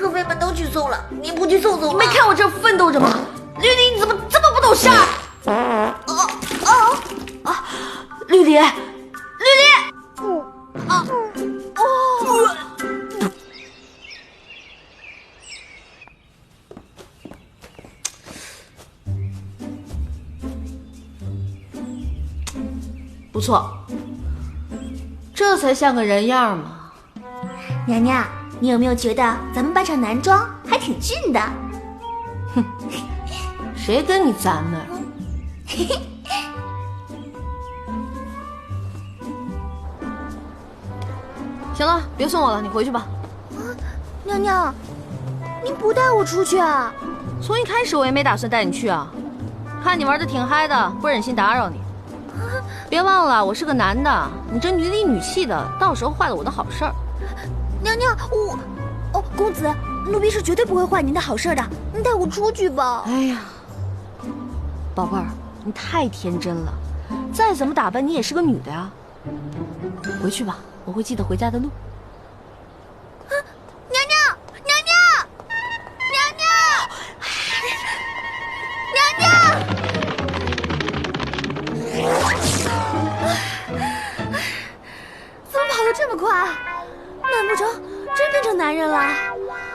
可妃们都去送了，你不去送送吗？你没看我这奋斗着吗？绿篱，你怎么这么不懂事儿？绿篱，绿篱，不错，这才像个人样嘛。娘娘，你有没有觉得咱们扮上男装还挺俊的？哼，谁跟你咱们？行了，别送我了，你回去吧。娘娘，您不带我出去啊？从一开始我也没打算带你去啊，看你玩的挺嗨的，不忍心打扰你。别忘了，我是个男的，你这女里女气的，到时候坏了我的好事儿。娘娘，公子，奴婢是绝对不会坏您的好事的，您带我出去吧。哎呀，宝贝儿，你太天真了，再怎么打扮你也是个女的呀。回去吧，我会记得回家的路。娘娘，娘娘，怎么跑得这么快？难不成真变成男人了？